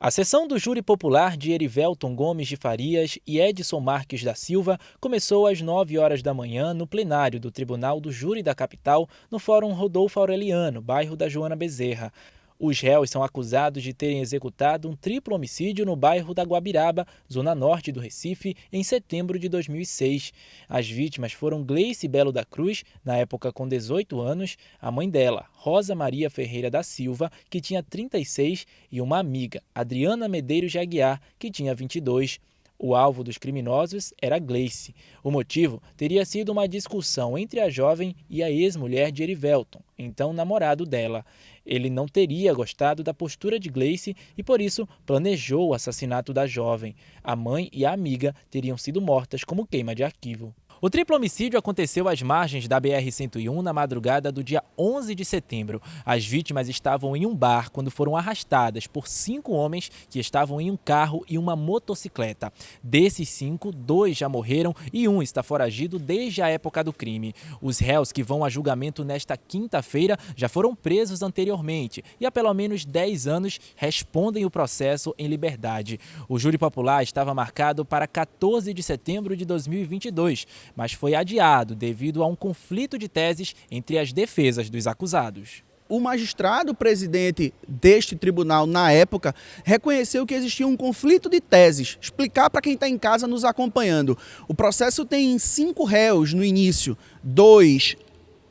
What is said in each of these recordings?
A sessão do Júri Popular de Erivelton Gomes de Farias e Edson Marques da Silva começou às 9 horas da manhã no plenário do Tribunal do Júri da Capital, no Fórum Rodolfo Aureliano, bairro da Joana Bezerra. Os réus são acusados de terem executado um triplo homicídio no bairro da Guabiraba, zona norte do Recife, em setembro de 2006. As vítimas foram Gleice Belo da Cruz, na época com 18 anos, a mãe dela, Rosa Maria Ferreira da Silva, que tinha 36, e uma amiga, Adriana Medeiros de Aguiar, que tinha 22. O alvo dos criminosos era Gleice. O motivo teria sido uma discussão entre a jovem e a ex-mulher de Erivelton, então namorado dela. Ele não teria gostado da postura de Gleice e, por isso, planejou o assassinato da jovem. A mãe e a amiga teriam sido mortas como queima de arquivo. O triplo homicídio aconteceu às margens da BR-101 na madrugada do dia 11 de setembro. As vítimas estavam em um bar quando foram arrastadas por 5 homens que estavam em um carro e uma motocicleta. Desses 5, 2 já morreram e 1 está foragido desde a época do crime. Os réus que vão a julgamento nesta quinta-feira já foram presos anteriormente e há pelo menos 10 anos respondem o processo em liberdade. O júri popular estava marcado para 14 de setembro de 2022. Mas foi adiado devido a um conflito de teses entre as defesas dos acusados. O magistrado presidente deste tribunal, na época, reconheceu que existia um conflito de teses. Explicar para quem está em casa nos acompanhando. O processo tem 5 réus no início, 2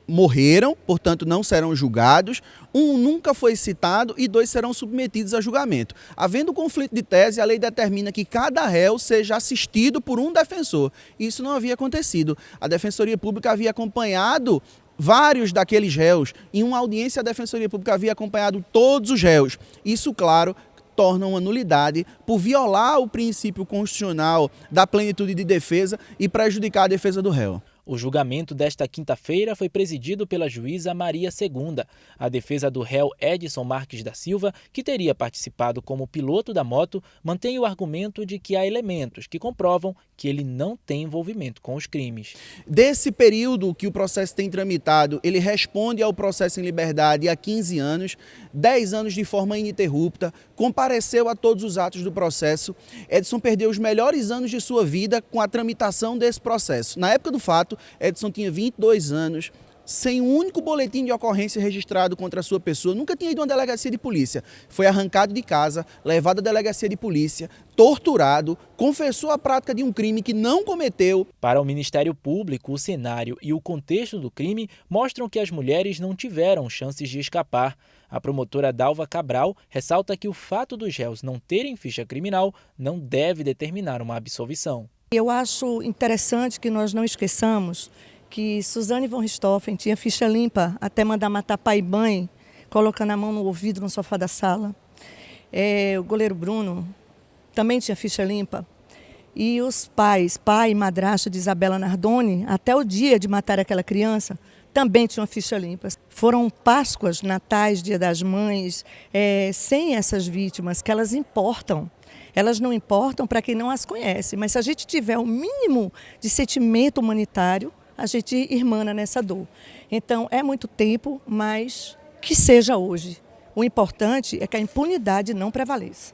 morreram, portanto não serão julgados, 1 nunca foi citado e 2 serão submetidos a julgamento. Havendo conflito de tese, a lei determina que cada réu seja assistido por um defensor. Isso não havia acontecido. A Defensoria Pública havia acompanhado vários daqueles réus. Em uma audiência, a Defensoria Pública havia acompanhado todos os réus. Isso, claro, torna uma nulidade por violar o princípio constitucional da plenitude de defesa e prejudicar a defesa do réu. O julgamento desta quinta-feira foi presidido pela juíza Maria Segunda. A defesa do réu Edson Marques da Silva, que teria participado como piloto da moto, mantém o argumento de que há elementos que comprovam que ele não tem envolvimento com os crimes. Desse período que o processo tem tramitado, ele responde ao processo em liberdade há 15 anos, 10 anos de forma ininterrupta, compareceu a todos os atos do processo. Edson perdeu os melhores anos de sua vida com a tramitação desse processo. Na época do fato, Edson tinha 22 anos, sem um único boletim de ocorrência registrado contra a sua pessoa, nunca tinha ido a uma delegacia de polícia. Foi arrancado de casa, levado à delegacia de polícia, torturado, confessou a prática de um crime que não cometeu. Para o Ministério Público, o cenário e o contexto do crime mostram que as mulheres não tiveram chances de escapar. A promotora Dalva Cabral ressalta que o fato dos réus não terem ficha criminal não deve determinar uma absolvição. Eu acho interessante que nós não esqueçamos que Suzane von Richthofen tinha ficha limpa até mandar matar pai e mãe, colocando a mão no ouvido no sofá da sala. O goleiro Bruno também tinha ficha limpa. E os pais, pai e madrasta de Isabela Nardoni, até o dia de matar aquela criança, também tinham ficha limpa. Foram Páscoas, Natais, Dia das Mães, sem essas vítimas, que elas importam. Elas não importam para quem não as conhece, mas se a gente tiver o mínimo de sentimento humanitário, a gente irmana nessa dor. Então, é muito tempo, mas que seja hoje. O importante é que a impunidade não prevaleça.